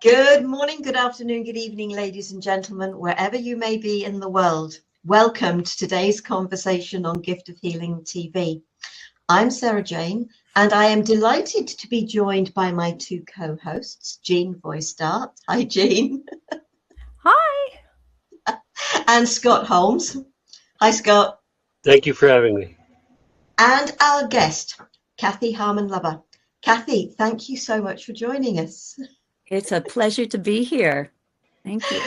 Good morning, good afternoon, good evening, ladies and gentlemen, wherever you may be in the world. Welcome to today's conversation on Gift of Healing TV. I'm Sarah Jane, and I am delighted to be joined by my two co-hosts, Jean Voistart. Hi, Jean. Hi. And Scott Holmes. Hi, Scott. Thank you for having me. And our guest, Kathy Harmon Luber. Kathy, thank you so much for joining us. It's a pleasure to be here. Thank you.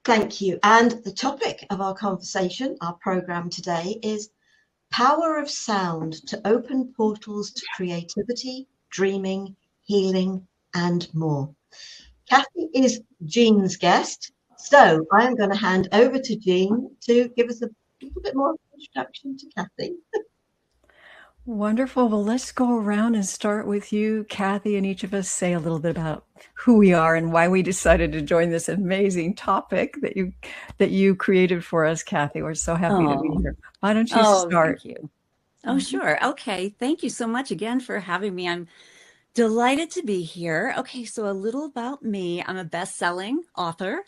Thank you. And the topic of our conversation, our program today, is power of sound to open portals to creativity, dreaming, healing, and more. Kathy is Jean's guest, so I am going to hand over to Jean to give us a little bit more introduction to Kathy. Wonderful. Well, let's go around and start with you, Kathy, and each of us say a little bit about who we are and why we decided to join this amazing topic that you created for us, Kathy. We're so happy to be here. Why don't you start? Thank you. Oh, sure. Okay. Thank you so much again for having me. I'm delighted to be here. Okay, so a little about me. I'm a best-selling author,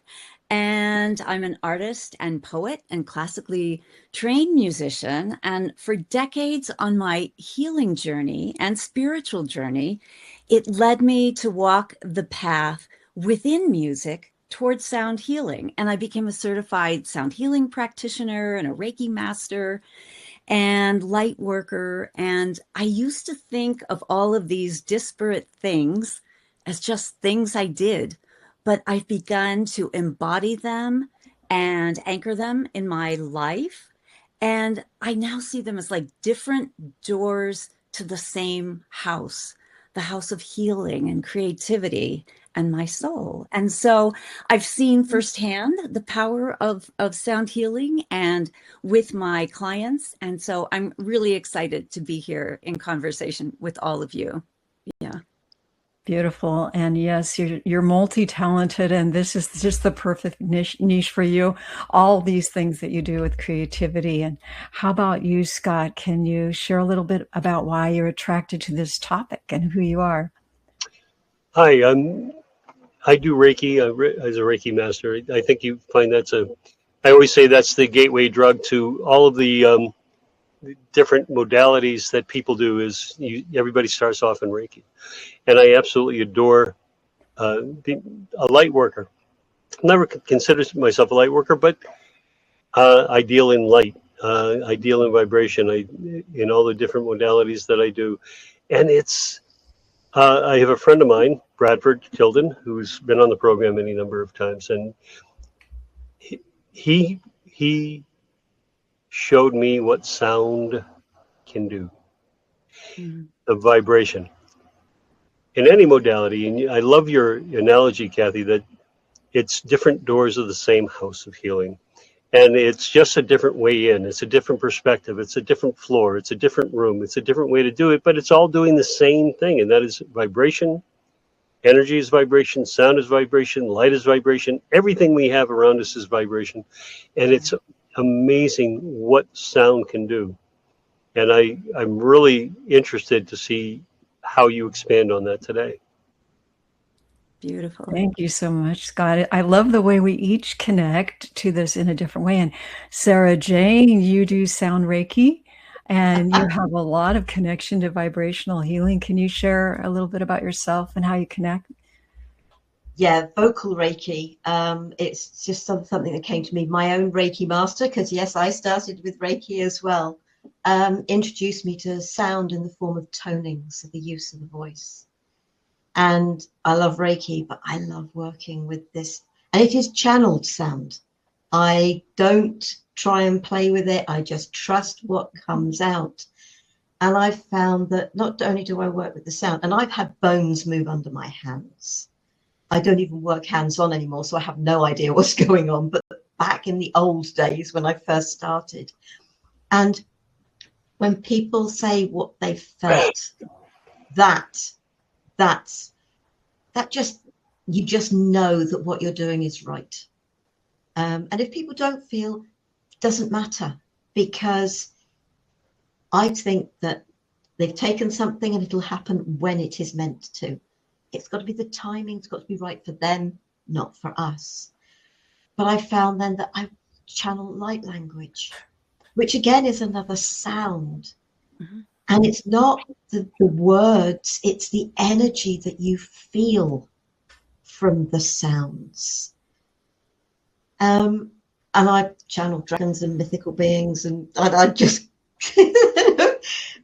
and I'm an artist and poet and classically trained musician. And for decades on my healing journey and spiritual journey, it led me to walk the path within music towards sound healing. And I became a certified sound healing practitioner and a Reiki master and light worker. And I used to think of all of these disparate things as just things I did, but I've begun to embody them and anchor them in my life. And I now see them as like different doors to the same house, the house of healing and creativity and my soul. And so I've seen firsthand the power of sound healing and with my clients. And so I'm really excited to be here in conversation with all of you. Yeah. Beautiful. And yes, you're multi-talented, and this is just the perfect niche for you. All these things that you do with creativity. And how about you, Scott? Can you share a little bit about why you're attracted to this topic and who you are? Hi, I do Reiki as a Reiki master. I think you find I always say that's the gateway drug to all of the different modalities that people do. Everybody starts off in Reiki. And I absolutely adore being a light worker. Never consider myself a light worker, but I deal in light. I deal in vibration. In all the different modalities that I do. And I have a friend of mine, Bradford Tilden, who's been on the program any number of times, and he showed me what sound can do. Mm-hmm. The vibration in any modality. And I love your analogy, Kathy, that it's different doors of the same house of healing. And it's just a different way in. It's a different perspective. It's a different floor. It's a different room. It's a different way to do it, but it's all doing the same thing. And that is vibration. Energy is vibration. Sound is vibration. Light is vibration. Everything we have around us is vibration. And it's amazing what sound can do. And I'm really interested to see how you expand on that today. Beautiful. Thank you so much, Scott. I love the way we each connect to this in a different way. And Sara Jane, you do sound Reiki, and you have a lot of connection to vibrational healing. Can you share a little bit about yourself and how you connect? Yeah, vocal Reiki. It's just something that came to me. My own Reiki master, because yes, I started with Reiki as well, introduced me to sound in the form of toning, so the use of the voice. And I love Reiki, but I love working with this. And it is channeled sound. I don't try and play with it. I just trust what comes out. And I've found that not only do I work with the sound, and I've had bones move under my hands. I don't even work hands-on anymore, so I have no idea what's going on. But back in the old days when I first started, and when people say what they felt, you just know that what you're doing is right. And if people don't feel, it doesn't matter, because I think that they've taken something and it'll happen when it is meant to. it's got to be the timing's got to be right for them, not for us. But I found then that I channel light language, which again is another sound. Mm-hmm. And it's not the words, it's the energy that you feel from the sounds. And I channel dragons and mythical beings, and I just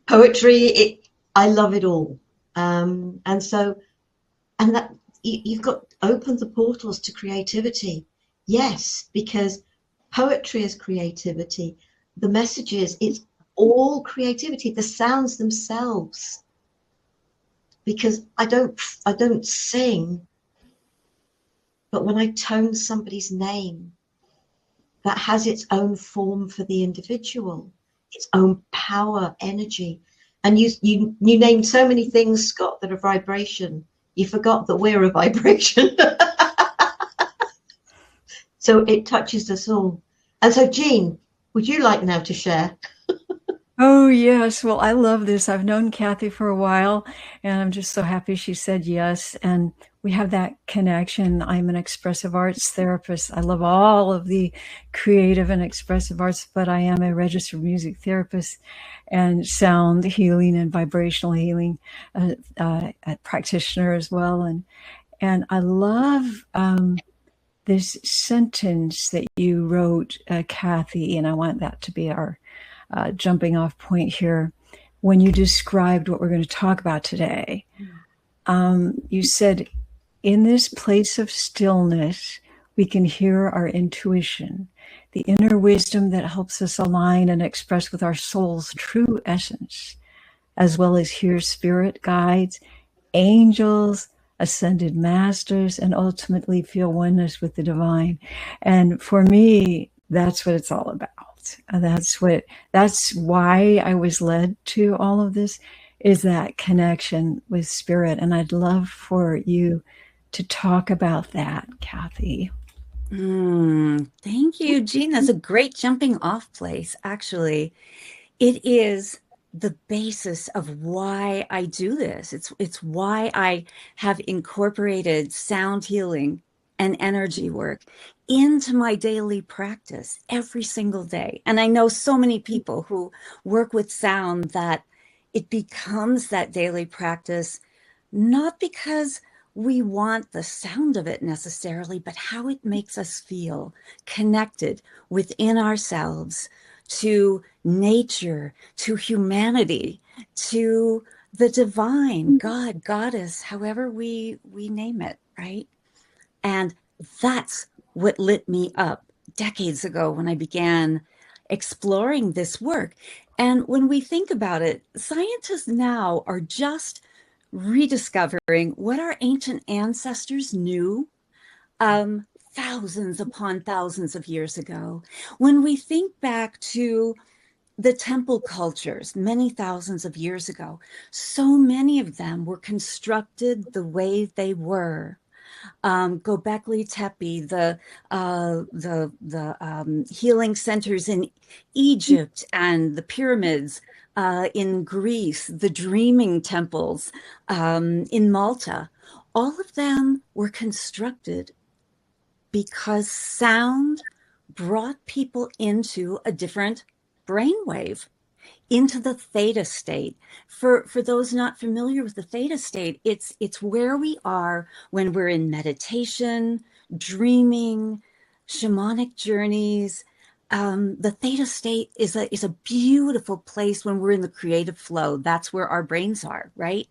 poetry. I love it all, and that you've got opened the portals to creativity. Yes, because poetry is creativity. The messages, it's all creativity. The sounds themselves. Because I don't sing, but when I tone somebody's name, that has its own form for the individual, its own power, energy. And you named so many things, Scott, that are vibration. You forgot that we're a vibration. So it touches us all. And so, Jean, would you like now to share? Oh, yes. Well, I love this. I've known Kathy for a while, and I'm just so happy she said yes. And we have that connection. I'm an expressive arts therapist. I love all of the creative and expressive arts, but I am a registered music therapist and sound healing and vibrational healing practitioner as well. And I love this sentence that you wrote, Kathy, and I want that to be our jumping off point here. When you described what we're going to talk about today, you said, in this place of stillness, we can hear our intuition, the inner wisdom that helps us align and express with our soul's true essence, as well as hear spirit guides, angels, ascended masters, and ultimately feel oneness with the divine. And for me, that's what it's all about. That's why I was led to all of this, is that connection with spirit. And I'd love for you to talk about that, Kathy. Thank you, Jean. That's a great jumping off place, actually. It is the basis of why I do this. It's why I have incorporated sound healing and energy work into my daily practice every single day. And I know so many people who work with sound that it becomes that daily practice, not because we want the sound of it necessarily, but how it makes us feel connected within ourselves to nature, to humanity, to the divine, God, goddess, however we name it, right? And that's what lit me up decades ago when I began exploring this work. And when we think about it, scientists now are just rediscovering what our ancient ancestors knew thousands upon thousands of years ago. When we think back to the temple cultures many thousands of years ago, so many of them were constructed the way they were. Göbekli Tepe, the healing centers in Egypt, and the pyramids in Greece, the dreaming temples in Malta, all of them were constructed because sound brought people into a different brainwave, into the theta state. For those not familiar with the theta state, it's where we are when we're in meditation, dreaming, shamanic journeys. The theta state is a beautiful place when we're in the creative flow. That's where our brains are, right?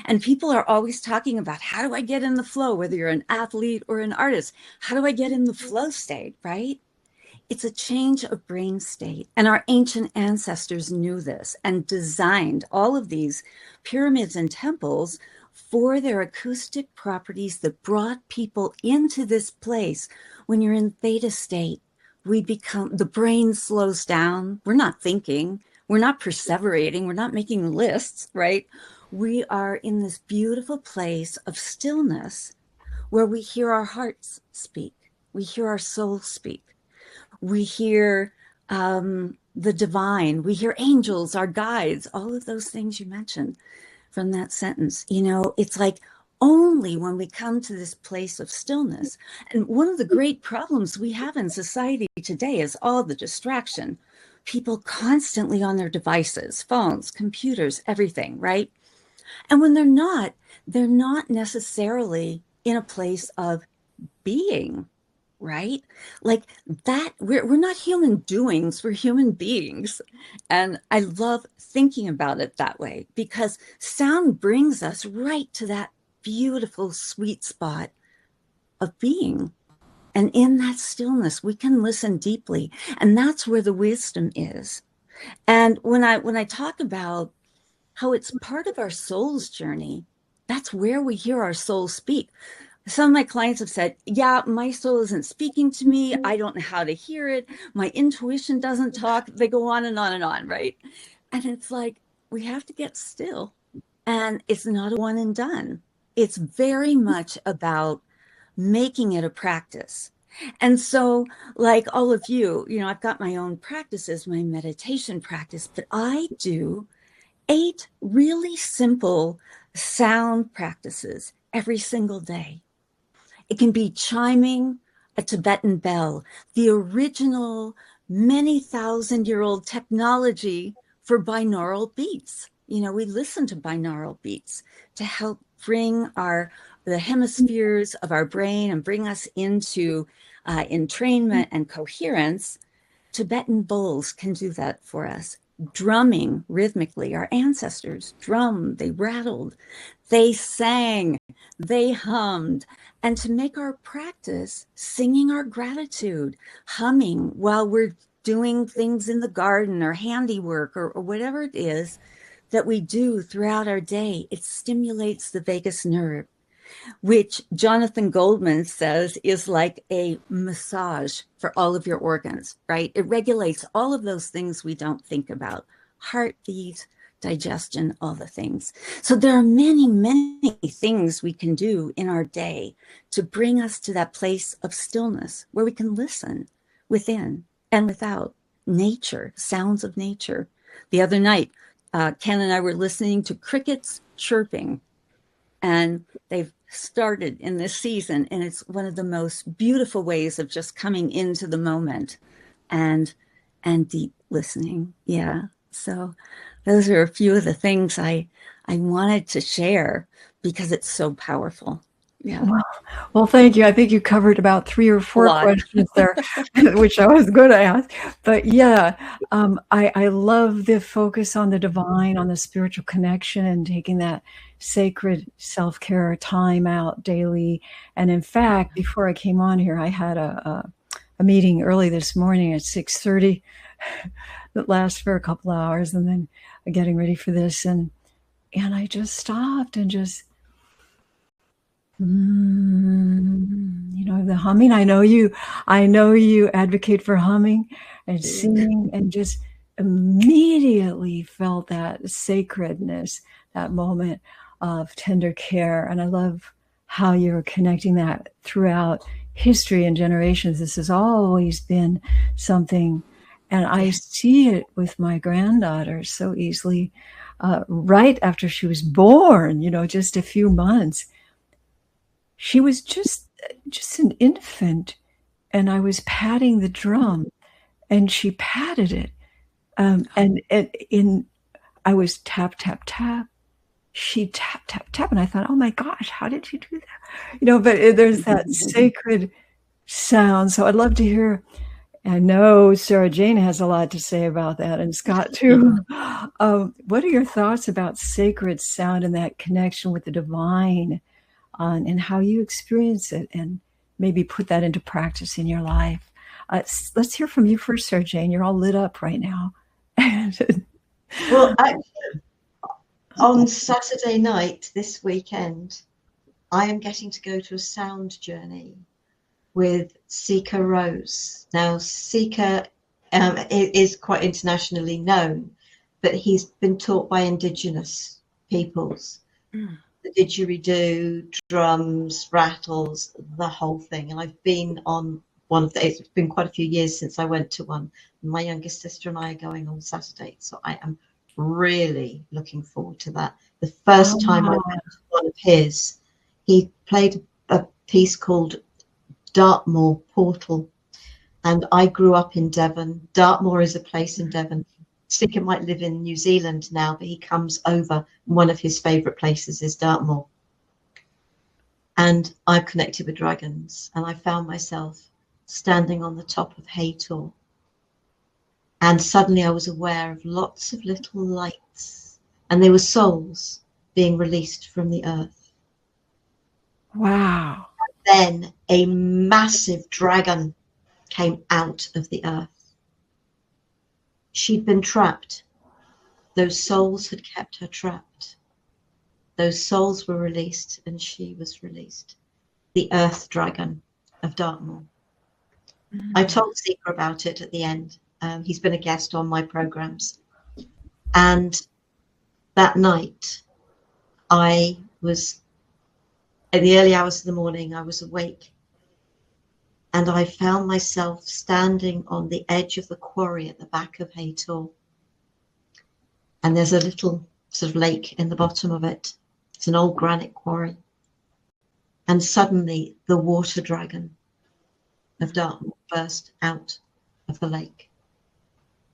And people are always talking about, how do I get in the flow? Whether you're an athlete or an artist, how do I get in the flow state, right? It's a change of brain state. And our ancient ancestors knew this and designed all of these pyramids and temples for their acoustic properties that brought people into this place. When you're in theta state, the brain slows down. We're not thinking, we're not perseverating, we're not making lists, right? We are in this beautiful place of stillness where we hear our hearts speak. We hear our soul speak. We hear the divine. We hear angels, our guides, all of those things you mentioned from that sentence. You know, it's like only when we come to this place of stillness. And one of the great problems we have in society today is all the distraction. People constantly on their devices, phones, computers, everything, right? And when they're not necessarily in a place of being, right? Like that, we're not human doings, we're human beings. And I love thinking about it that way, because sound brings us right to that beautiful sweet spot of being. And in that stillness, we can listen deeply. And that's where the wisdom is. And when I talk about how it's part of our soul's journey, that's where we hear our soul speak. Some of my clients have said, yeah, my soul isn't speaking to me. I don't know how to hear it. My intuition doesn't talk. They go on and on and on, right? And it's like, we have to get still. And it's not a one and done. It's very much about making it a practice. And so, like all of you, I've got my own practices, my meditation practice, but I do 8 really simple sound practices every single day. It can be chiming a Tibetan bell, the original many thousand-year-old technology for binaural beats. We listen to binaural beats to help bring the hemispheres of our brain and bring us into entrainment and coherence. Tibetan bowls can do that for us. Drumming rhythmically, our ancestors drummed, they rattled, they sang, they hummed. And to make our practice singing our gratitude, humming while we're doing things in the garden or handiwork or whatever it is that we do throughout our day, it stimulates the vagus nerve, which Jonathan Goldman says is like a massage for all of your organs, right? It regulates all of those things we don't think about: heartbeat, digestion, all the things. So there are many, many things we can do in our day to bring us to that place of stillness where we can listen within and without nature, sounds of nature. The other night, Ken and I were listening to crickets chirping, and they've started in this season, and it's one of the most beautiful ways of just coming into the moment and deep listening. Yeah. So those are a few of the things I wanted to share because it's so powerful. Yeah. Well, thank you. I think you covered about 3 or 4 questions there, which I was going to ask. But yeah, I love the focus on the divine, on the spiritual connection, and taking that sacred self-care time out daily. And in fact, before I came on here, I had a meeting early this morning at 6:30 that lasts for a couple hours, and then getting ready for this. And I just stopped and just, the humming. I know you advocate for humming and singing, and just immediately felt that sacredness, that moment of tender care. And I love how you're connecting that throughout history and generations. This has always been something, and I see it with my granddaughter so easily. Right after she was born, just a few months, she was just an infant, and I was patting the drum, and she patted it, and I was tap, tap, tap. She tap, tap, tap, and I thought, oh my gosh, how did you do that? But there's that sacred sound. So I'd love to hear. I know Sarah Jane has a lot to say about that, and Scott too. What are your thoughts about sacred sound and that connection with the divine, and how you experience it, and maybe put that into practice in your life? Let's hear from you first, Sarah Jane. You're all lit up right now. Well, actually, on Saturday night this weekend, I am getting to go to a sound journey with Sika Rose. Now, Sika is quite internationally known, but he's been taught by indigenous peoples. The didgeridoo, drums, rattles, the whole thing. And I've been on one of those. It's been quite a few years since I went to one. My youngest sister and I are going on Saturday, so I am really looking forward to that. The first time I went to one of his, he played a piece called Dartmoor Portal. And I grew up in Devon. Dartmoor is a place in Devon. Sticker might live in New Zealand now, but he comes over. One of his favourite places is Dartmoor. And I've connected with dragons, and I found myself standing on the top of Haytor. And suddenly I was aware of lots of little lights, and they were souls being released from the earth. Wow. Then a massive dragon came out of the earth. She'd been trapped. Those souls had kept her trapped. Those souls were released, and she was released. The Earth Dragon of Dartmoor. Mm-hmm. I told Seeker about it at the end. He's been a guest on my programs. And that night, I was, in the early hours of the morning, I was awake. And I found myself standing on the edge of the quarry at the back of Haytor. And there's a little sort of lake in the bottom of it. It's an old granite quarry. And suddenly the water dragon of Dartmoor burst out of the lake.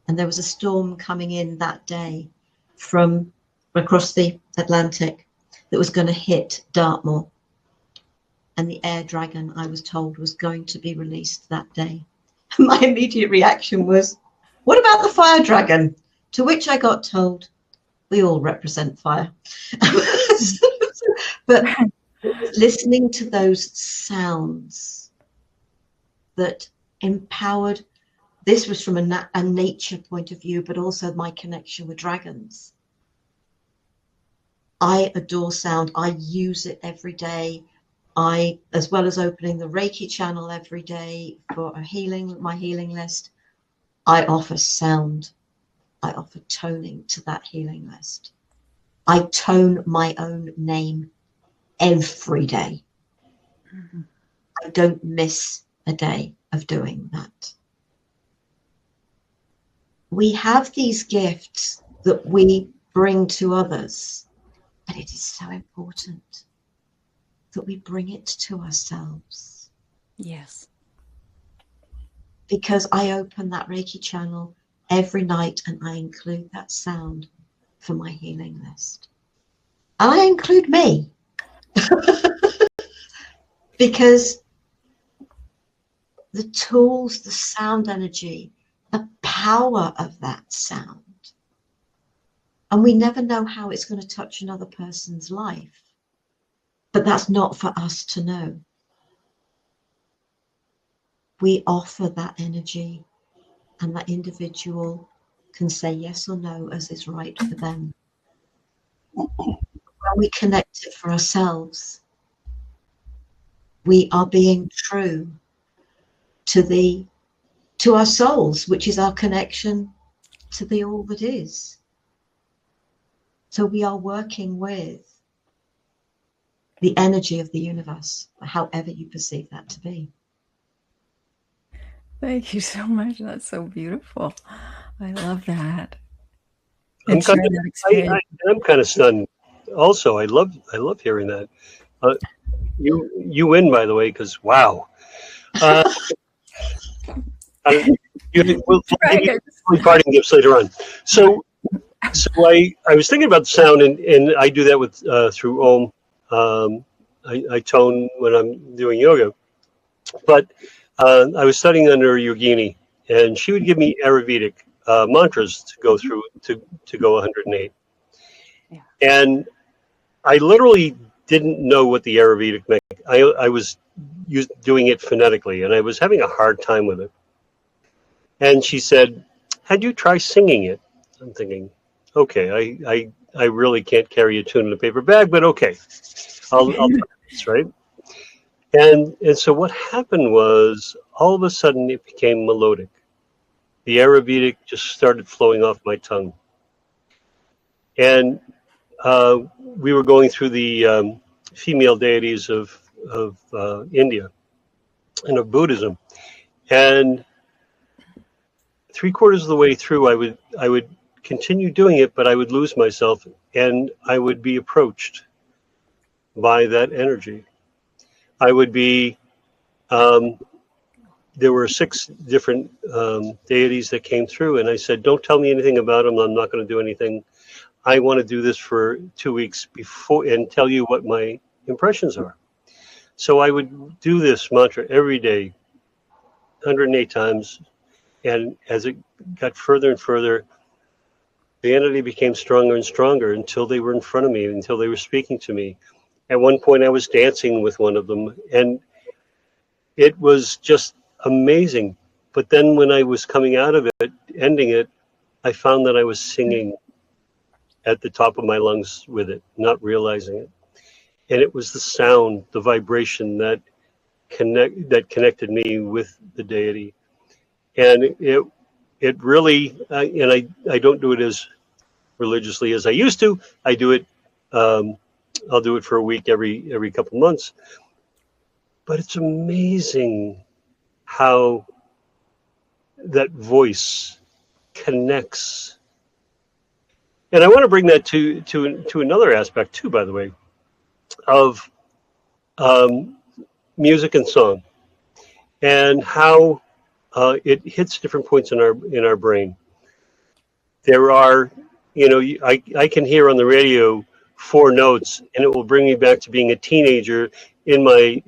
And there was a storm coming in that day from across the Atlantic that was going to hit Dartmoor. And the air dragon, I was told, was going to be released that day. My immediate reaction was, what about the fire dragon? To which I got told, we all represent fire. But listening to those sounds that empowered, this was from a nature point of view, but also my connection with dragons. I adore sound. I use it every day. As well as opening the Reiki channel every day for my healing list, I offer sound. I offer toning to that healing list. I tone my own name every day. Mm-hmm. I don't miss a day of doing that. We have these gifts that we bring to others, but it is so important that we bring it to ourselves. Yes. Because I open that Reiki channel every night and I include that sound for my healing list. And I include me. Because the tools, the sound energy, the power of that sound. And we never know how it's going to touch another person's life. But that's not for us to know. We offer that energy, and that individual can say yes or no as is right for them. When we connect it for ourselves, we are being true to our souls, which is our connection to the all that is. So we are working with the energy of the universe, however you perceive that to be. Thank you so much. That's so beautiful. I love that. I'm kind of stunned. Also, I love hearing that. You win, by the way, because wow. We'll maybe parting gifts later on. So I was thinking about the sound, and I do that with through Om. I tone when I'm doing yoga, but I was studying under Yogini, and she would give me Ayurvedic mantras to go through to go 108. Yeah. And I literally didn't know what the Ayurvedic meant. I was doing it phonetically, and I was having a hard time with it. And she said, "Had you try singing it?" I'm thinking, okay, I really can't carry a tune in a paper bag, but okay, I'll try this, right? And so what happened was, all of a sudden it became melodic. The Ayurvedic just started flowing off my tongue. And we were going through the female deities of India and of Buddhism. And 3/4 of the way through, I would continue doing it, but I would lose myself, and I would be approached by that energy. I would be, there were 6 different deities that came through, and I said, don't tell me anything about them. I'm not going to do anything. I want to do this for 2 weeks before and tell you what my impressions are. So I would do this mantra every day, 108 times. And as it got further and further, the entity became stronger and stronger until they were in front of me, until they were speaking to me. At one point, I was dancing with one of them, and it was just amazing. But then when I was coming out of it, ending it, I found that I was singing at the top of my lungs with it, not realizing it. And it was the sound, the vibration that connected me with the deity. And it really, and I don't do it as religiously as I used to. I do it, I'll do it for a week every couple months. But it's amazing how that voice connects. And I want to bring that to another aspect too, by the way, of music and song, and how it hits different points in our brain. There are, I can hear on the radio 4 notes, and it will bring me back to being a teenager in my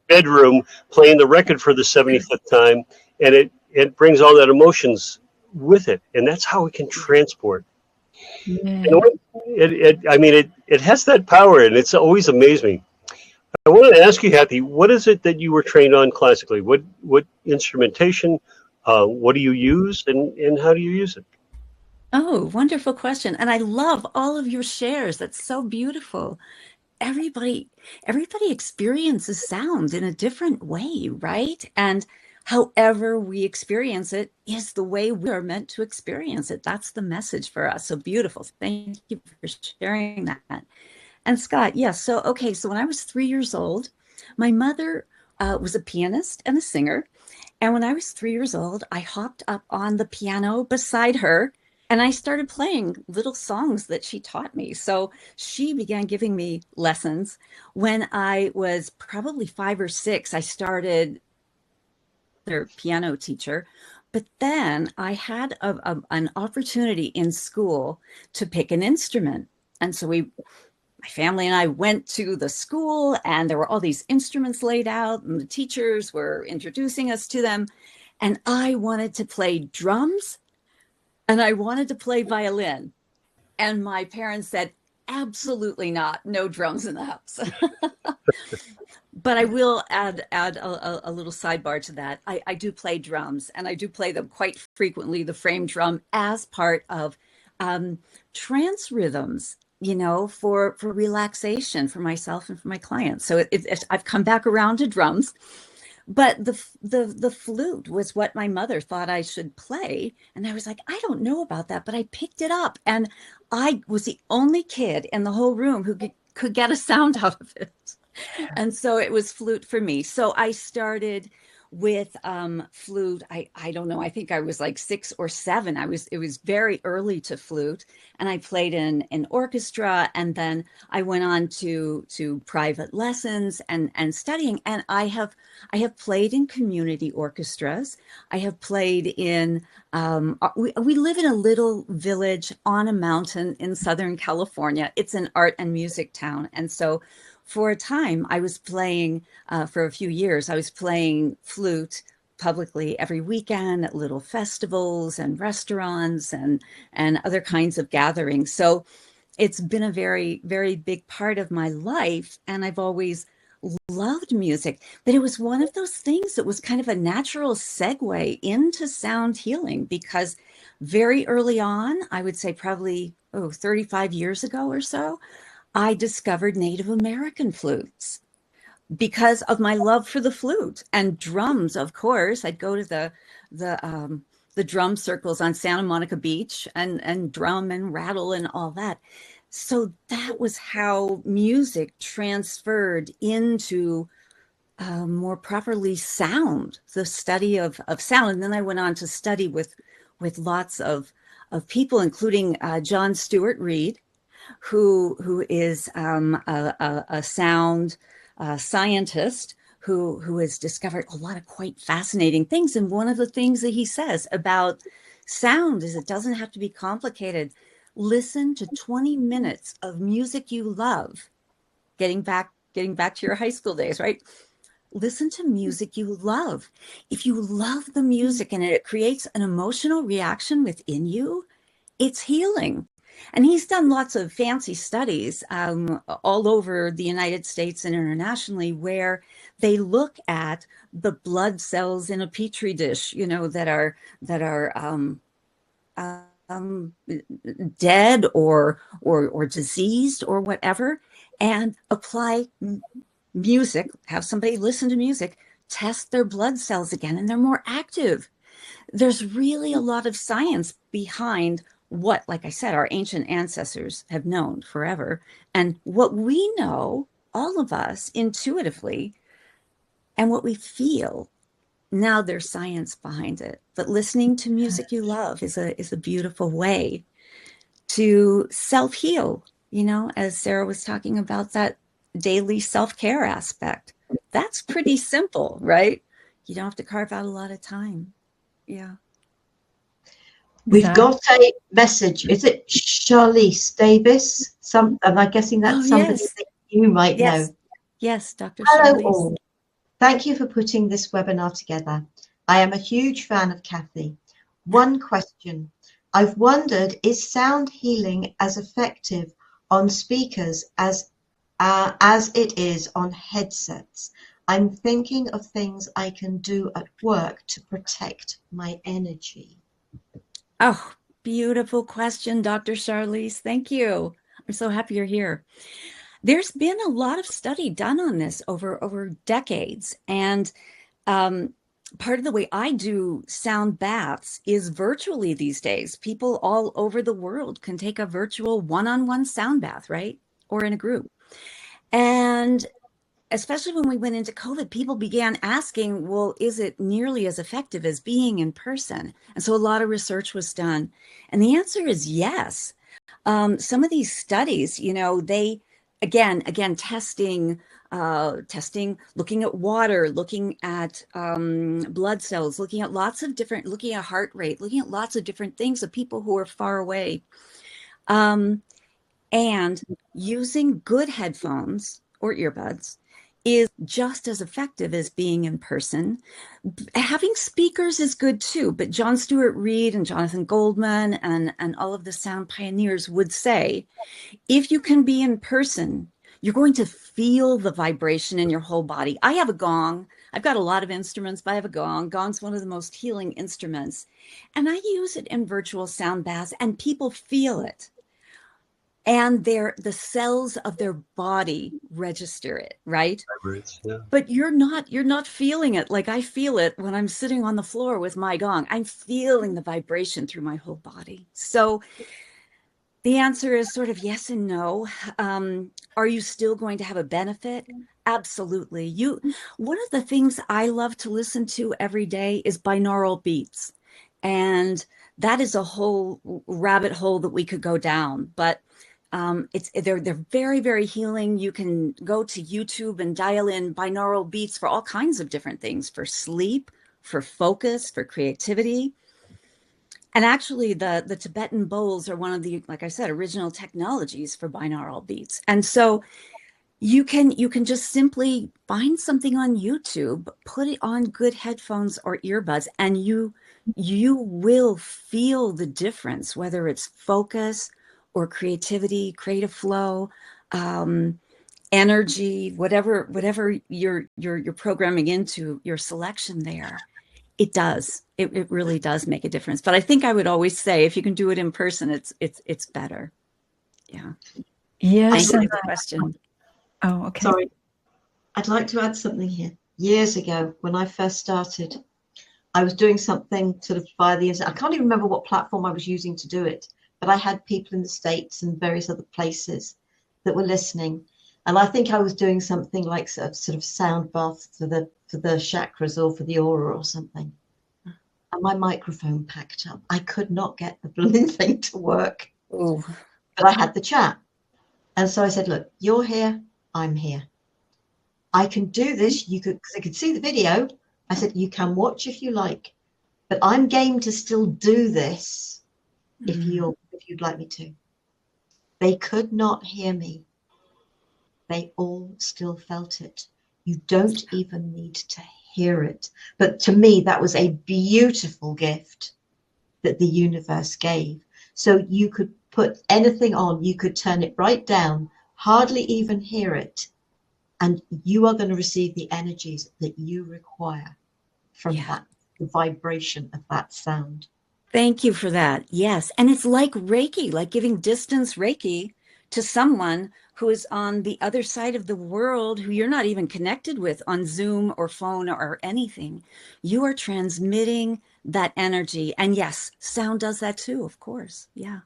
bedroom playing the record for the 75th time, and it brings all that emotions with it, and that's how it can transport. Yeah. It has that power, and it's always amazed me. I wanted to ask you, Kathy, what is it that you were trained on classically? What instrumentation? What do you use, and how do you use it? Oh, wonderful question. And I love all of your shares. That's so beautiful. Everybody experiences sound in a different way, right? And however we experience it is the way we are meant to experience it. That's the message for us. So beautiful. Thank you for sharing that. And Scott, yes. So when I was 3 years old, my mother was a pianist and a singer. And when I was 3 years old, I hopped up on the piano beside her, and I started playing little songs that she taught me. So she began giving me lessons. When I was probably 5 or 6, I started their piano teacher. But then I had an opportunity in school to pick an instrument. And so my family and I went to the school, and there were all these instruments laid out, and the teachers were introducing us to them. And I wanted to play drums, and I wanted to play violin. And my parents said, absolutely not. No drums in the house. But I will add a little sidebar to that. I do play drums, and I do play them quite frequently, the frame drum, as part of trance rhythms, for relaxation for myself and for my clients. So I've come back around to drums. But the flute was what my mother thought I should play. And I was like, I don't know about that, but I picked it up. And I was the only kid in the whole room who could get a sound out of it. And so it was flute for me. So I started with flute. I don't know. I think I was like 6 or 7. It was very early to flute, and I played in an orchestra, and then I went on to private lessons and studying. And I have played in community orchestras. I have played in. We live in a little village on a mountain in Southern California. It's an art and music town, and so for a time, I was playing, for a few years, I was playing flute publicly every weekend at little festivals and restaurants and other kinds of gatherings. So it's been a very, very big part of my life. And I've always loved music. But it was one of those things that was kind of a natural segue into sound healing, because very early on, I would say probably 35 years ago or so, I discovered Native American flutes because of my love for the flute and drums. Of course, I'd go to the drum circles on Santa Monica Beach and drum and rattle and all that. So that was how music transferred into more properly sound, the study of sound. And then I went on to study with lots of people, including John Stewart Reed. who is a sound scientist who has discovered a lot of quite fascinating things. And one of the things that he says about sound is it doesn't have to be complicated. Listen to 20 minutes of music you love. Getting back to your high school days, right? Listen to music you love. If you love the music and it creates an emotional reaction within you, it's healing. And he's done lots of fancy studies all over the United States and internationally where they look at the blood cells in a petri dish, that are dead or diseased or whatever, and apply music, have somebody listen to music, test their blood cells again, and they're more active. There's really a lot of science behind what, like I said, our ancient ancestors have known forever. And what we know, all of us intuitively, and what we feel, now there's science behind it. But listening to music you love is a beautiful way to self-heal, as Sara was talking about, that daily self-care aspect. That's pretty simple, right? You don't have to carve out a lot of time. Yeah. We've got a message. Is it Charlize Davis? Am I guessing that's somebody yes. that you might know? Yes, Dr. Hello Charlize. all. Thank you for putting this webinar together. I am a huge fan of Kathy. One question. I've wondered, is sound healing as effective on speakers as it is on headsets? I'm thinking of things I can do at work to protect my energy. Oh, beautiful question, Dr. Charlize. Thank you. I'm so happy you're here. There's been a lot of study done on this over decades. And part of the way I do sound baths is virtually these days. People all over the world can take a virtual one-on-one sound bath, right? Or in a group. And especially when we went into COVID, people began asking, well, is it nearly as effective as being in person? And so a lot of research was done. And the answer is yes. Some of these studies, they, again, testing, looking at water, looking at blood cells, looking at heart rate, looking at lots of different things of people who are far away. And using good headphones or earbuds is just as effective as being in person. Having speakers is good too, but John Stewart Reed and Jonathan Goldman and all of the sound pioneers would say, if you can be in person, you're going to feel the vibration in your whole body. I have a gong. I've got a lot of instruments, but I have a gong. Gong's one of the most healing instruments. And I use it in virtual sound baths, and people feel it. And the cells of their body register it, right? Yeah. But you're not feeling it like I feel it when I'm sitting on the floor with my gong. I'm feeling the vibration through my whole body. So the answer is sort of yes and no. Are you still going to have a benefit? Absolutely. One of the things I love to listen to every day is binaural beats. And that is a whole rabbit hole that we could go down. But they're very, very healing. You can go to YouTube and dial in binaural beats for all kinds of different things, for sleep, for focus, for creativity. And actually the Tibetan bowls are one of the, like I said, original technologies for binaural beats. And so you can just simply find something on YouTube, put it on good headphones or earbuds, and you will feel the difference, whether it's focus or creativity, creative flow, energy, whatever you're programming into your selection there. It does. It really does make a difference. But I think I would always say, if you can do it in person, it's better. Yeah. Yes. Thank you for the question. Oh, okay. Sorry. I'd like to add something here. Years ago, when I first started, I was doing something sort of via the internet. I can't even remember what platform I was using to do it, but I had people in the States and various other places that were listening. And I think I was doing something like a sort of sound bath for the chakras or for the aura or something. And my microphone packed up. I could not get the blooming thing to work. Ooh. But I had the chat. And so I said, look, you're here, I'm here. I can do this. You could, because I could see the video. I said, you can watch if you like, but I'm game to still do this if you'd like me to. They could not hear me. They all still felt it. You don't even need to hear it. But to me, that was a beautiful gift that the universe gave. So you could put anything on, you could turn it right down, hardly even hear it, and you are going to receive the energies that you require from that, the vibration of that sound. Thank you for that. Yes. And it's like Reiki, like giving distance Reiki to someone who is on the other side of the world, who you're not even connected with on Zoom or phone or anything. You are transmitting that energy. And yes, sound does that too, of course. Yeah.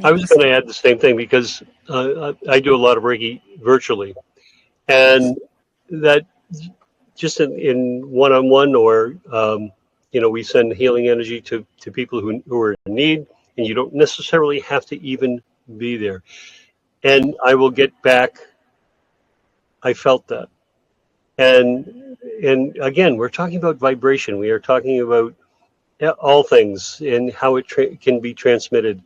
I was going to add the same thing because I do a lot of Reiki virtually. And that just in one-on-one or, we send healing energy to people who are in need, and you don't necessarily have to even be there. And I will get back, I felt that. And again, we're talking about vibration. We are talking about all things and how it can be transmitted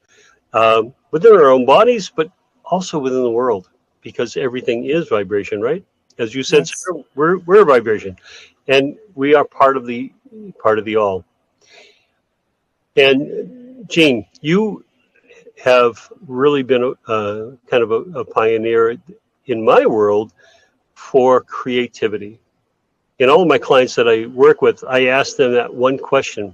within our own bodies, but also within the world, because everything is vibration, right? As you said, yes. Sarah, we're a vibration, and we are part of the all. And Jean, you have really been kind of a pioneer in my world for creativity. In all of my clients that I work with, I ask them that one question,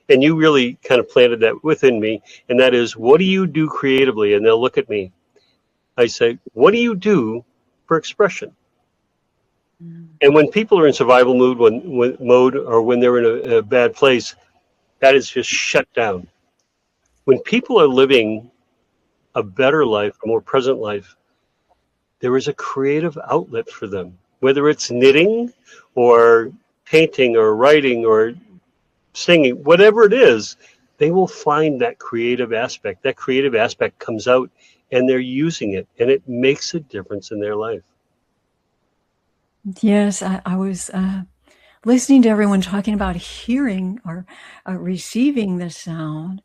and you really kind of planted that within me, and that is, what do you do creatively? And they'll look at me. I say, what do you do for expression? And when people are in survival mode or when they're in a bad place, that is just shut down. When people are living a better life, a more present life, there is a creative outlet for them, whether it's knitting or painting or writing or singing, whatever it is, they will find that creative aspect. That creative aspect comes out and they're using it, and it makes a difference in their life. Yes, I was listening to everyone talking about hearing or receiving the sound,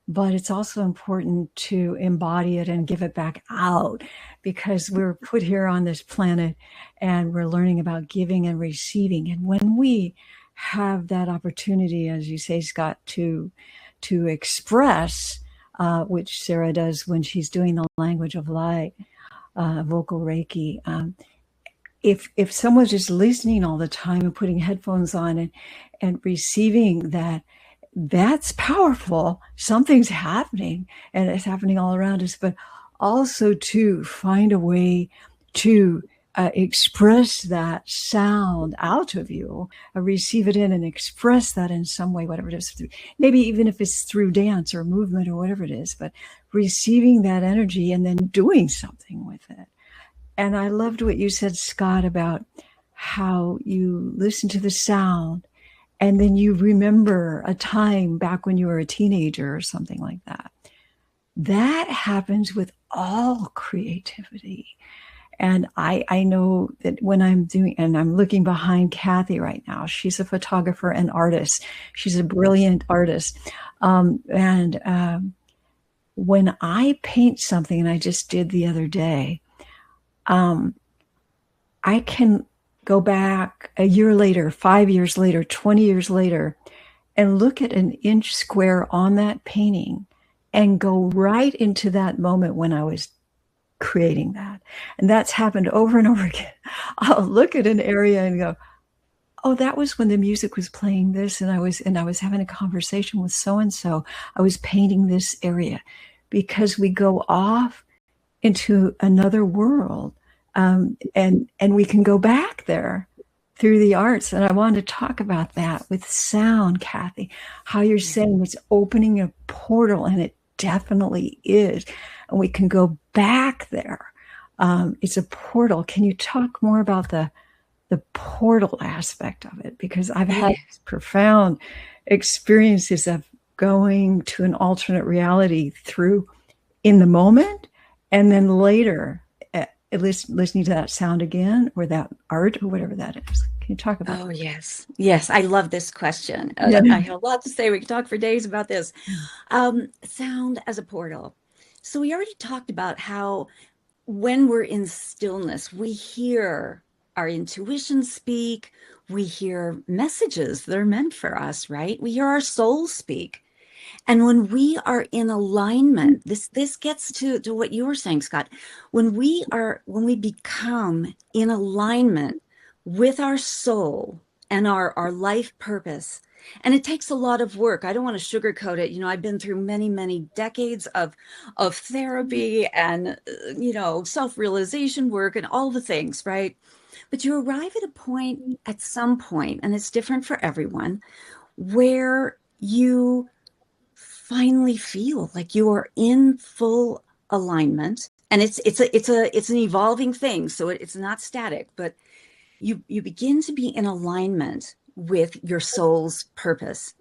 but it's also important to embody it and give it back out, because we're put here on this planet and we're learning about giving and receiving. And when we have that opportunity, as you say, Scott, to express, which Sara does when she's doing the language of light, vocal Reiki, if someone's just listening all the time and putting headphones on and receiving that, that's powerful. Something's happening, and it's happening all around us, but also to find a way to express that sound out of you, receive it in and express that in some way, whatever it is, maybe even if it's through dance or movement or whatever it is, but receiving that energy and then doing something with it. And I loved what you said, Scott, about how you listen to the sound and then you remember a time back when you were a teenager or something like that. That happens with all creativity. And I know that when I'm doing, and I'm looking behind Kathy right now, she's a photographer and artist. She's a brilliant artist. When I paint something, and I just did the other day, I can go back a year later, 5 years later, 20 years later, and look at an inch square on that painting and go right into that moment when I was creating that. And that's happened over and over again. I'll look at an area and go, oh, that was when the music was playing this, and I was having a conversation with so-and-so. I was painting this area, because we go off into another world. And we can go back there through the arts. And I wanted to talk about that with sound, Kathy, how you're saying it's opening a portal, and it definitely is. And we can go back there. It's a portal. Can you talk more about the portal aspect of it? Because I've had profound experiences of going to an alternate reality through in the moment, and then later at least listening to that sound again, or that art, or whatever that is? Can you talk about Oh, that? yes. Yes, I love this question. Yeah. I have a lot to say. We can talk for days about this. Sound as a portal. So we already talked about how when we're in stillness, we hear our intuition speak. We hear messages that are meant for us, right? We hear our soul speak. And when we are in alignment, this gets to what you were saying, Scott. When we become in alignment with our soul and our life purpose, and it takes a lot of work. I don't want to sugarcoat it. I've been through many decades of therapy and self-realization work and all the things, right? But you arrive at a point at some point, and it's different for everyone, where you finally feel like you are in full alignment. And it's an evolving thing, so it's not static, but you begin to be in alignment with your soul's purpose.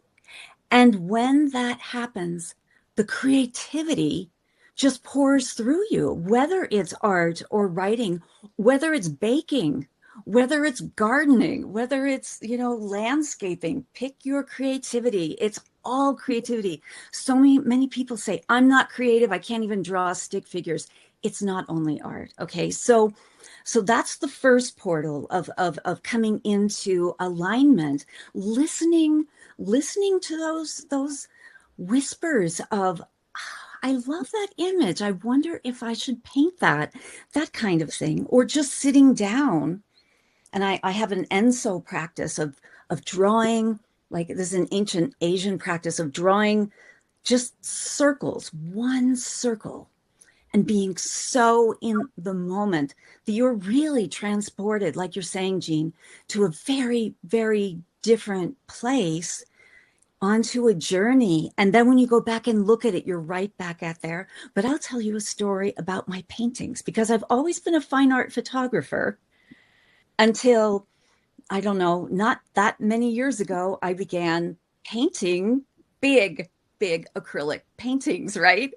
And when that happens, the creativity just pours through you, whether it's art or writing, whether it's baking, whether it's gardening, whether it's, landscaping. Pick your creativity. It's all creativity. So many people say, I'm not creative. I can't even draw stick figures. It's not only art. Okay. So that's the first portal of coming into alignment, listening to those whispers of, I love that image. I wonder if I should paint that kind of thing, or just sitting down. And I have an Enso practice of drawing, like this is an ancient Asian practice of drawing just circles, one circle, and being so in the moment that you're really transported, like you're saying, Jean, to a very, very different place, onto a journey. And then when you go back and look at it, you're right back at there. But I'll tell you a story about my paintings, because I've always been a fine art photographer until, I don't know, not that many years ago, I began painting big acrylic paintings, right?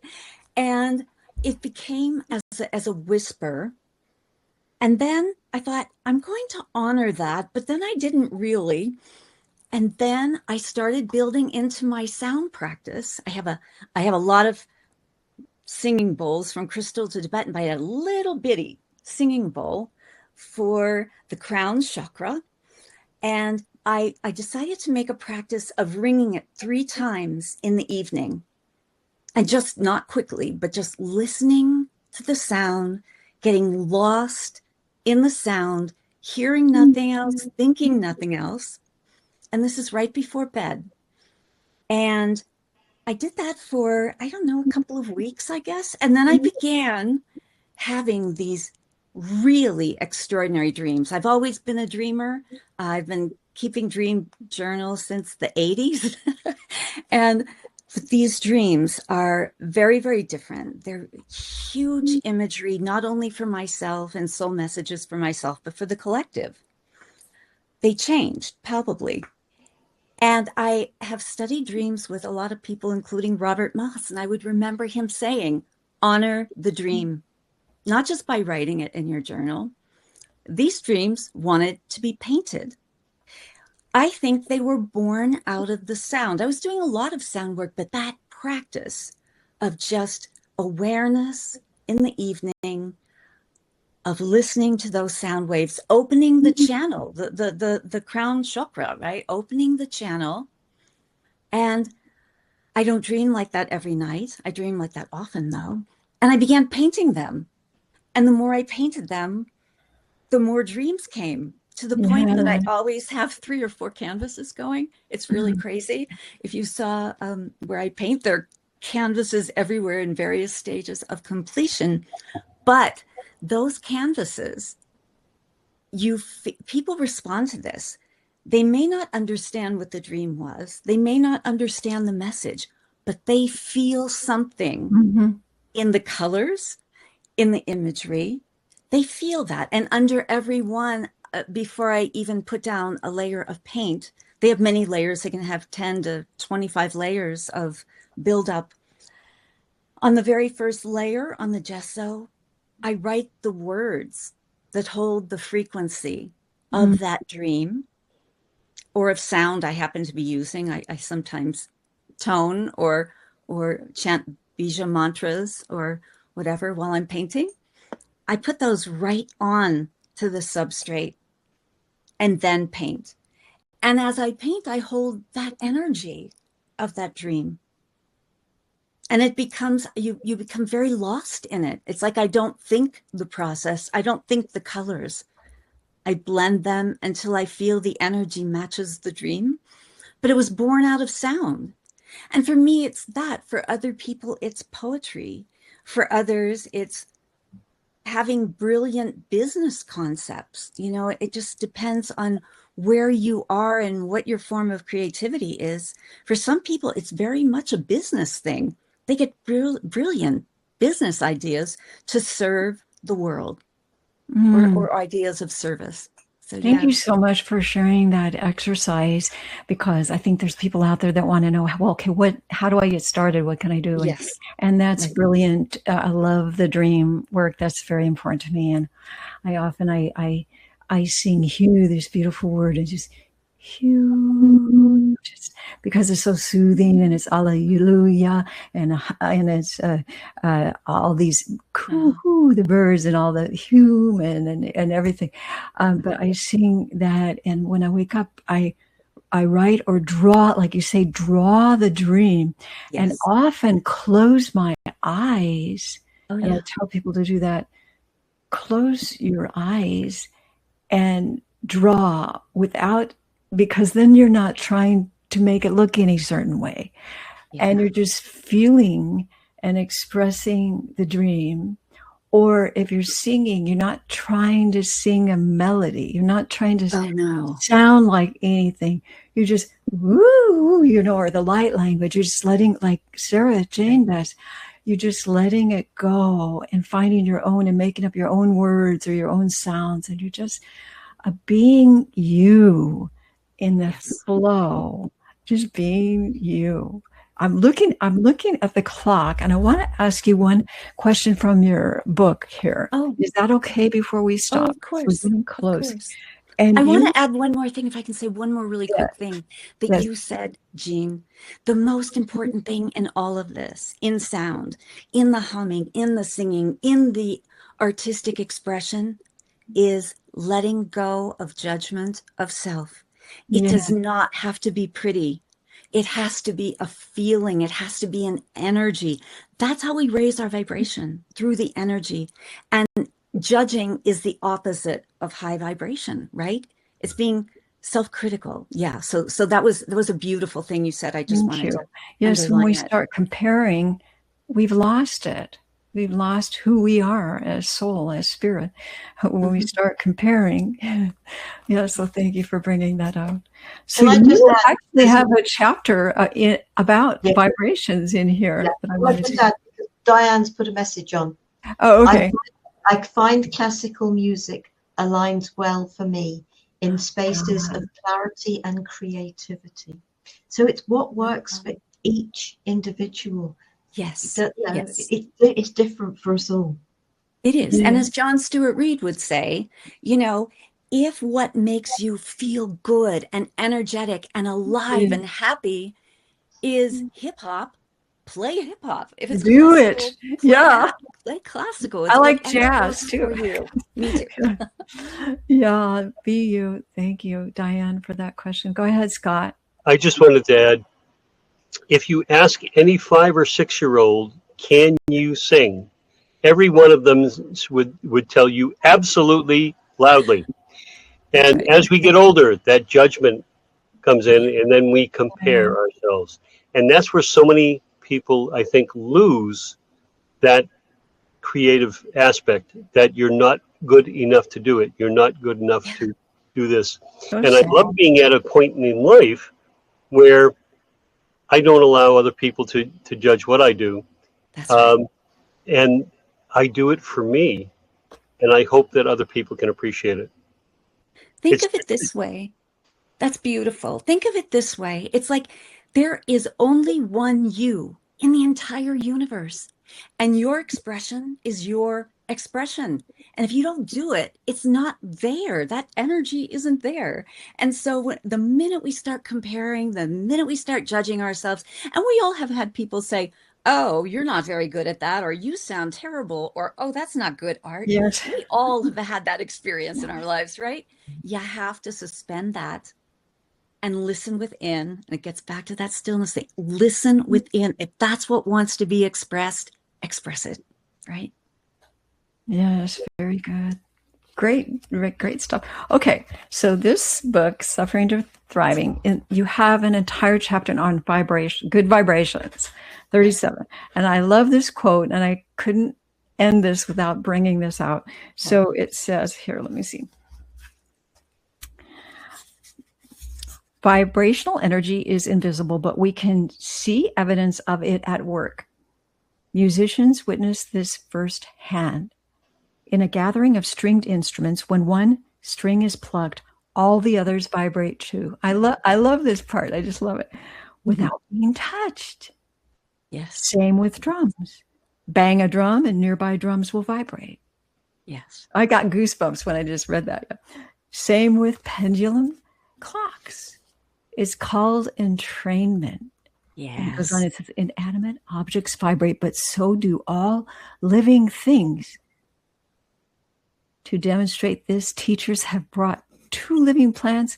And it became as a whisper. And then I thought, I'm going to honor that, but then I didn't really. And then I started building into my sound practice. I have a lot of singing bowls, from crystal to Tibetan, but I had a little bitty singing bowl for the crown chakra. And I decided to make a practice of ringing it 3 times in the evening. And just not quickly, but just listening to the sound, getting lost in the sound, hearing nothing else, thinking nothing else. And this is right before bed. And I did that for, I don't know, a couple of weeks, I guess. And then I began having these really extraordinary dreams. I've always been a dreamer. I've been keeping dream journals since the 80s. And these dreams are very, very different. They're huge imagery, not only for myself and soul messages for myself, but for the collective. They changed palpably. And I have studied dreams with a lot of people, including Robert Moss, and I would remember him saying, honor the dream, not just by writing it in your journal. These dreams wanted to be painted. I think they were born out of the sound. I was doing a lot of sound work, but that practice of just awareness in the evening, of listening to those sound waves, opening the channel, the crown chakra, right? Opening the channel. And I don't dream like that every night. I dream like that often, though. And I began painting them. And the more I painted them, the more dreams came, to the point that I always have 3 or 4 canvases going. It's really crazy. If you saw where I paint, there are canvases everywhere in various stages of completion. But those canvases, people respond to this. They may not understand what the dream was. They may not understand the message, but they feel something in the colors, in the imagery. They feel that. And under every one, before I even put down a layer of paint, they have many layers. They can have 10 to 25 layers of buildup. On the very first layer, on the gesso, I write the words that hold the frequency of that dream or of sound I happen to be using. I sometimes tone or chant bija mantras or whatever while I'm painting. I put those right on to the substrate and then paint. And as I paint, I hold that energy of that dream. And it becomes, you become very lost in it. It's like I don't think the process. I don't think the colors. I blend them until I feel the energy matches the dream. But it was born out of sound. And for me, it's that. For other people, it's poetry. For others, it's having brilliant business concepts. You know, it just depends on where you are and what your form of creativity is. For some people, it's very much a business thing. They get brilliant business ideas to serve the world or ideas of service. So, Thank you so much for sharing that exercise, because I think there's people out there that want to know, well, okay, how do I get started? What can I do? Yes. And that's brilliant. I love the dream work. That's very important to me. And I often, I sing Hugh, this beautiful word, and just Hugh, just because it's so soothing, and it's Alleluia, and it's all these the birds and all the human and everything. But I sing that, and when I wake up, I write or draw, like you say, draw the dream, and often close my eyes. And I tell people to do that. Close your eyes and draw because then you're not trying to make it look any certain way. And you're just feeling and expressing the dream. Or if you're singing, you're not trying to sing a melody. You're not trying to sound like anything. You're just, woo, or the light language. You're just letting, like Sarah Jane does, you're just letting it go and finding your own and making up your own words or your own sounds. And you're just being you in the flow, just being you. I'm looking at the clock, and I want to ask you one question from your book here. Oh, is that okay before we stop? Of course. We're getting close. Of course. And I want to add one more thing, if I can say one more really quick thing that you said, Jean. The most important thing in all of this, in sound, in the humming, in the singing, in the artistic expression, is letting go of judgment of self. It does not have to be pretty. It has to be a feeling. It has to be an energy. That's how we raise our vibration, through the energy. And judging is the opposite of high vibration, right? It's being self-critical. Yeah. So that was a beautiful thing you said. I just wanted to. Yes, when we start comparing, we've lost it. We've lost who we are as soul, as spirit, when we start comparing. So thank you for bringing that up. So you actually have a chapter about vibrations in here. Diane's put a message on. Oh, okay. I find classical music aligns well for me in spaces of clarity and creativity. So it's what works for each individual. Yes. It's different for us all. It is. And as John Stewart Reed would say, if what makes you feel good and energetic and alive and happy is hip hop, play hip hop. If it's do it. Play classical. I like jazz too. Me too. Be you. Thank you, Diane, for that question. Go ahead, Scott. I just wanted to add, if you ask any 5 or 6-year-old, can you sing? Every one of them would tell you absolutely loudly. And as we get older, that judgment comes in, and then we compare ourselves. And that's where so many people, I think, lose that creative aspect, that you're not good enough to do it. You're not good enough to do this. And I love being at a point in life where I don't allow other people to judge what I do. That's right. And I do it for me. And I hope that other people can appreciate it. Think of it this way. That's beautiful. Think of it this way. It's like there is only one you in the entire universe. And your expression is your expression. And if you don't do it, it's not there. That energy isn't there. And so the minute we start comparing, the minute we start judging ourselves, and we all have had people say, oh, you're not very good at that, or you sound terrible, or oh, that's not good art. Yes. We all have had that experience in our lives, right? You have to suspend that and listen within. And it gets back to that stillness thing. Listen within. If that's what wants to be expressed, express it, right? Yes, very good. Great, great stuff. Okay, so this book, Suffering to Thriving, you have an entire chapter on vibration, good vibrations, 37. And I love this quote, and I couldn't end this without bringing this out. So it says here, let me see. Vibrational energy is invisible, but we can see evidence of it at work. Musicians witness this firsthand. In a gathering of stringed instruments, when one string is plucked, all the others vibrate too. I love this part. I just love it. Without being touched. Yes. Same with drums. Bang a drum and nearby drums will vibrate. Yes. I got goosebumps when I just read that. Same with pendulum clocks. It's called entrainment. Yes. It goes on, it says, inanimate objects vibrate, but so do all living things. To demonstrate this, teachers have brought 2 living plants,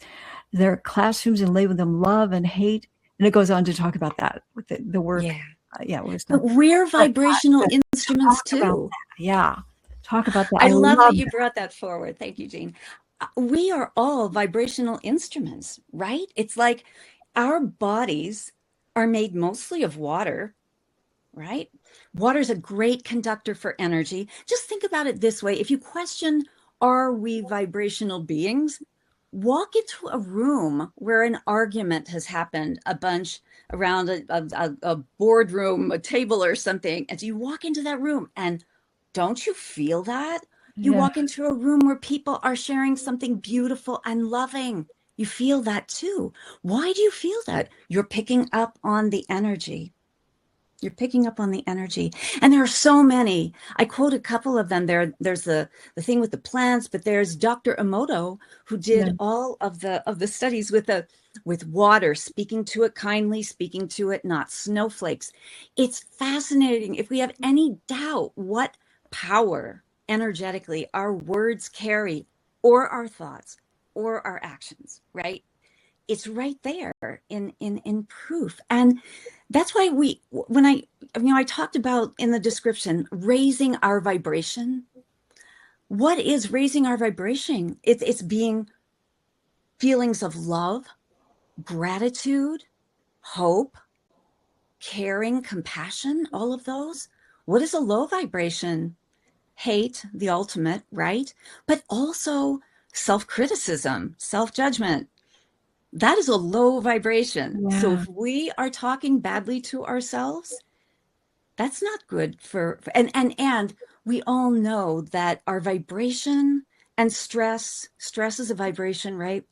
their classrooms, and labeled them love and hate. And it goes on to talk about that with the work. Yeah. It was but we're vibrational instruments too. Yeah. Talk about that. I love that you brought that forward. Thank you, Jean. We are all vibrational instruments, right? It's like our bodies are made mostly of water, right? Water is a great conductor for energy. Just think about it this way. If you question, are we vibrational beings? Walk into a room where an argument has happened a bunch around a boardroom, a table or something. And so you walk into that room and don't you feel that? You walk into a room where people are sharing something beautiful and loving. You feel that too. Why do you feel that? You're picking up on the energy. You're picking up on the energy. And there are so many. I quote a couple of them. There's the thing with the plants, but there's Dr. Emoto, who did all of the studies with water, speaking to it kindly, speaking to it not, snowflakes. It's fascinating. If we have any doubt what power energetically our words carry, or our thoughts, or our actions, right? It's right there in proof. And that's why when I talked about in the description, raising our vibration. What is raising our vibration? It's being feelings of love, gratitude, hope, caring, compassion, all of those. What is a low vibration? Hate, the ultimate, right? But also self-criticism, self-judgment. That is a low vibration. Yeah. So if we are talking badly to ourselves, that's not good and we all know that our vibration and stress is a vibration, right?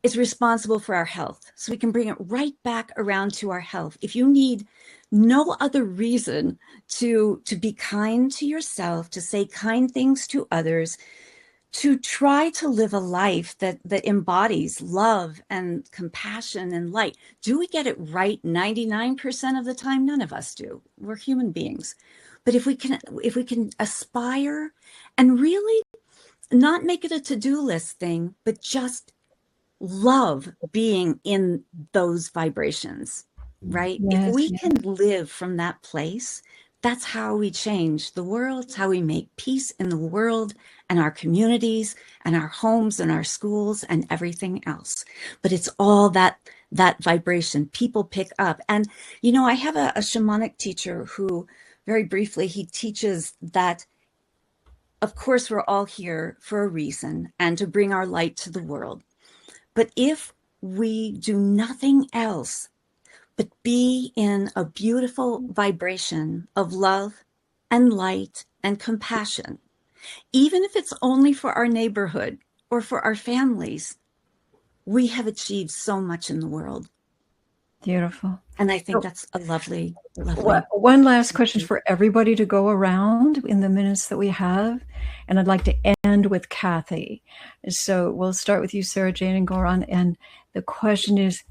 It's responsible for our health. So we can bring it right back around to our health. If you need no other reason to be kind to yourself, to say kind things to others, to try to live a life that embodies love and compassion and light. Do we get it right 99% of the time? None of us do. We're human beings. But if we can aspire and really not make it a to-do list thing, but just love being in those vibrations, right? If we can live from that place, that's how we change the world. It's how we make peace in the world and our communities and our homes and our schools and everything else. But it's all that vibration people pick up. And, I have a shamanic teacher who, very briefly, he teaches that, of course, we're all here for a reason and to bring our light to the world. But if we do nothing else but be in a beautiful vibration of love and light and compassion, even if it's only for our neighborhood or for our families, we have achieved so much in the world. Beautiful. And I think that's a lovely, lovely. One last question for everybody to go around in the minutes that we have. And I'd like to end with Kathy. So we'll start with you, Sarah Jane, and go around. And the question is,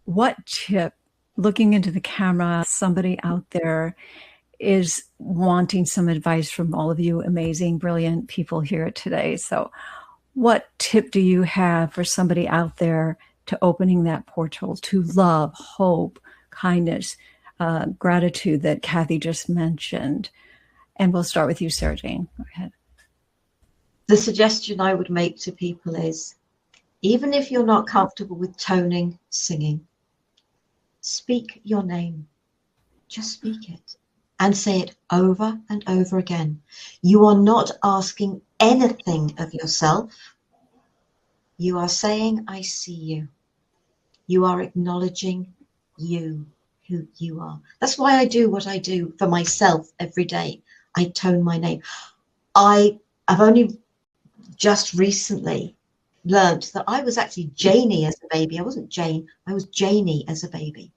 what tip, looking into the camera, somebody out there is wanting some advice from all of you amazing, brilliant people here today. So what tip do you have for somebody out there to opening that portal to love, hope, kindness, gratitude that Kathy just mentioned? And we'll start with you, Sarah Jane. Go ahead. The suggestion I would make to people is, even if you're not comfortable with toning, singing, speak your name. Just speak it and say it over and over again. You are not asking anything of yourself. You are saying, I see you. You are acknowledging you, who you are. That's why I do what I do for myself every day. I tone my name. I've only just recently learned that I was actually Janie as a baby. I wasn't Jane, I was Janie as a baby.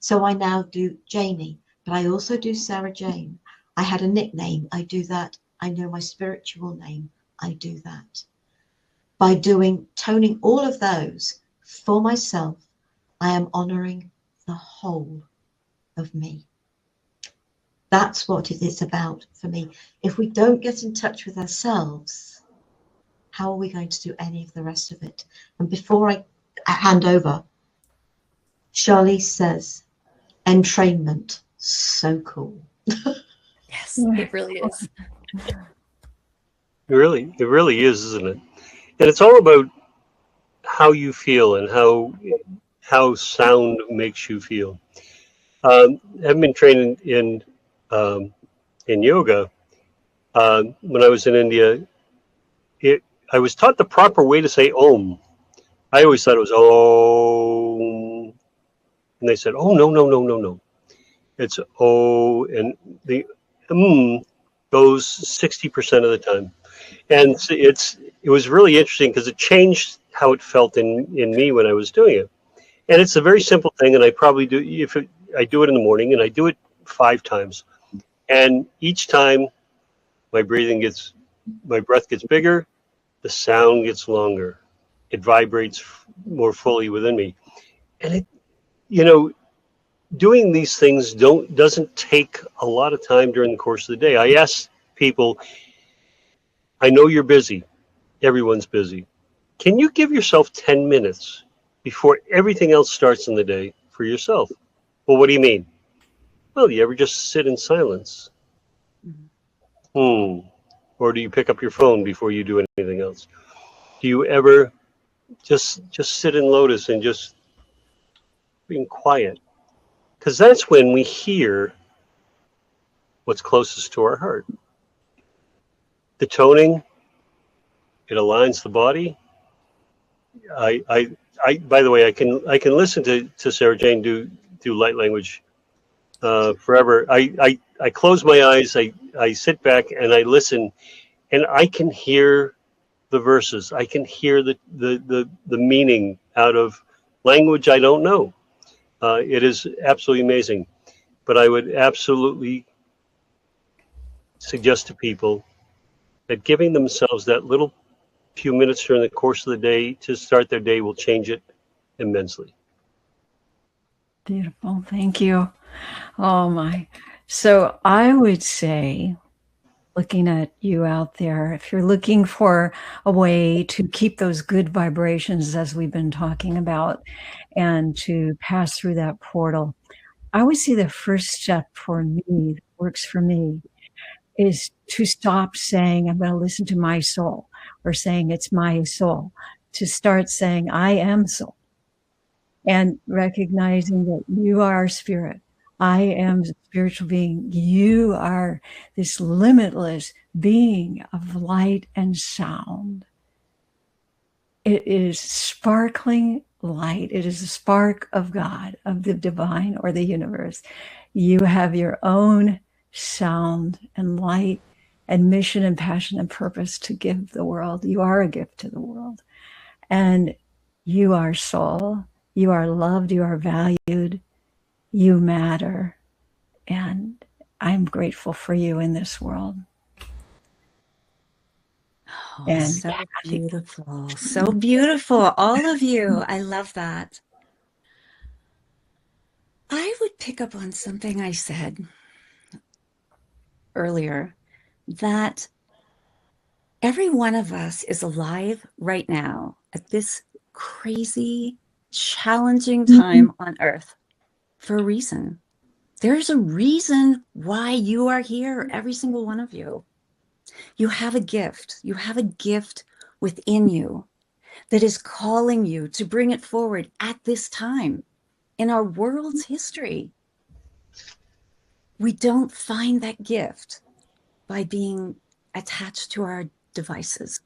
So I now do Janie, but I also do Sarah Jane. I had a nickname, I do that. I know my spiritual name, I do that. By toning all of those for myself, I am honoring the whole of me. That's what it is about for me. If we don't get in touch with ourselves, how are we going to do any of the rest of it? And before I hand over, Charlize says, entrainment, so cool. Yes, it really is. It really is, isn't it? And it's all about how you feel and how sound makes you feel. I've been training in yoga. When I was in India, I was taught the proper way to say Om. I always thought it was Om, and they said, "Oh no! It's O," and the goes 60% of the time. And it was really interesting because it changed how it felt in me when I was doing it. And it's a very simple thing, and I probably do I do it in the morning, and I do it 5 times. And each time my breath gets bigger, the sound gets longer. It vibrates more fully within me. And doing these things doesn't take a lot of time during the course of the day. I ask people, I know you're busy. Everyone's busy. Can you give yourself 10 minutes before everything else starts in the day for yourself? Well, what do you mean? Well, do you ever just sit in silence? Or do you pick up your phone before you do anything else? Do you ever just sit in lotus and just being quiet? Because that's when we hear what's closest to our heart. The toning, it aligns the body. I by the way, I can listen to Sarah Jane do light language forever. I close my eyes, I sit back and I listen, and I can hear the verses. I can hear the meaning out of language I don't know. It is absolutely amazing. But I would absolutely suggest to people that giving themselves that little few minutes during the course of the day to start their day will change it immensely. Beautiful. Thank you. Oh my. So I would say, looking at you out there, if you're looking for a way to keep those good vibrations as we've been talking about and to pass through that portal, I would say the first step for me that works for me is to stop saying, I'm going to listen to my soul, or saying it's my soul, to start saying, I am soul, and recognizing that you are spirit. I am a spiritual being. You are this limitless being of light and sound. It is sparkling light. It is a spark of God, of the divine or the universe. You have your own sound and light and mission and passion and purpose to give the world. You are a gift to the world. And you are soul. You are loved, you are valued, you matter. And I'm grateful for you in this world. Oh, And so Kathy. beautiful. So beautiful. All of you. I love that. I would pick up on something I said earlier, that every one of us is alive right now at this crazy, challenging time on Earth for a reason. There's a reason why you are here, every single one of you. You have a gift. You have a gift within you that is calling you to bring it forward at this time in our world's history. We don't find that gift by being attached to our devices.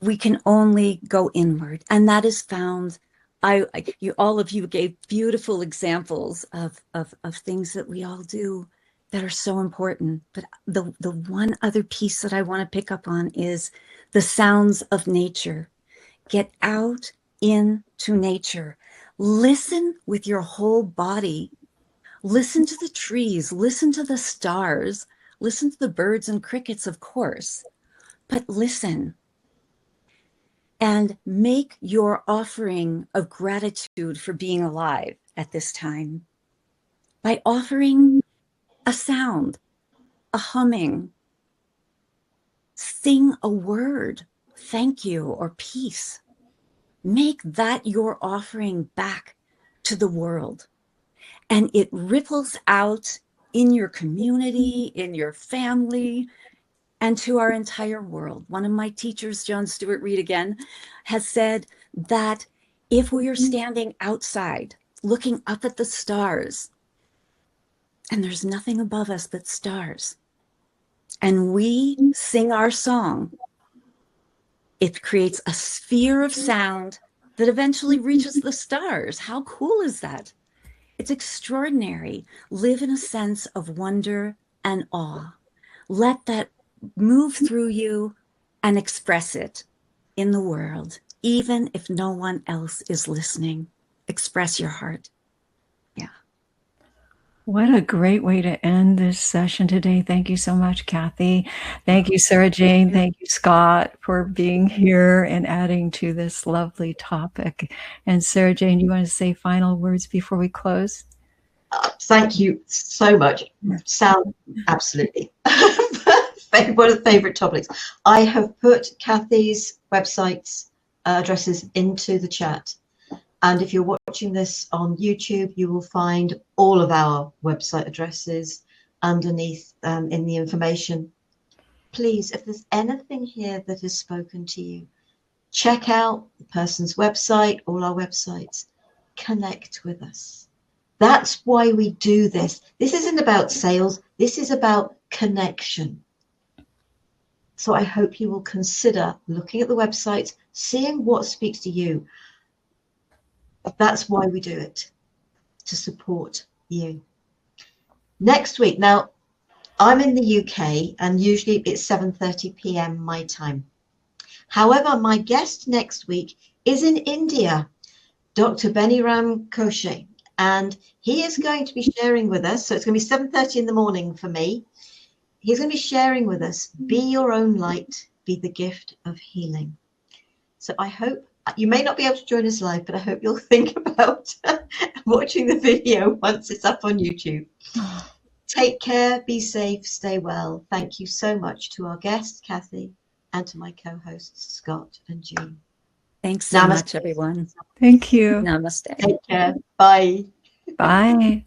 We can only go inward, and that is found. All of you gave beautiful examples of things that we all do that are so important. But the one other piece that I want to pick up on is the sounds of nature. Get out into nature. Listen with your whole body. Listen to the trees. Listen to the stars. Listen to the birds and crickets, of course. But listen. And make your offering of gratitude for being alive at this time by offering a sound, a humming, sing a word, thank you or peace. Make that your offering back to the world. And it ripples out in your community, in your family, and to our entire world. One of my teachers, John Stuart Reid again, has said that if we are standing outside looking up at the stars and there's nothing above us but stars, and we sing our song, it creates a sphere of sound that eventually reaches the stars. How cool is that? It's extraordinary. Live in a sense of wonder and awe. Let that move through you and express it in the world, even if no one else is listening. Express your heart. Yeah. What a great way to end this session today. Thank you so much, Kathy. Thank you, Sarah Jane. Thank you, Scott, for being here and adding to this lovely topic. And Sarah Jane, you want to say final words before we close? Thank you so much. Sound absolutely one of the favorite topics. I have put Kathy's websites addresses into the chat, and if you're watching this on YouTube, you will find all of our website addresses underneath in the information. Please, if there's anything here that has spoken to you, check out the person's website, all our websites, connect with us. That's why we do this. This isn't about sales. This is about connection. So I hope you will consider looking at the websites, seeing what speaks to you. That's why we do it, to support you. Next week, now I'm in the UK and usually it's 7:30 p.m. my time. However, my guest next week is in India, Dr. Beniram Koshe. And he is going to be sharing with us, so it's going to be 7:30 in the morning for me. He's going to be sharing with us, be your own light, be the gift of healing. So I hope, you may not be able to join us live, but I hope you'll think about watching the video once it's up on YouTube. Take care, be safe, stay well. Thank you so much to our guest, Kathy, and to my co-hosts, Scott and Jean. Thanks so much, everyone. Thank you. Namaste. Take care. Bye. Bye.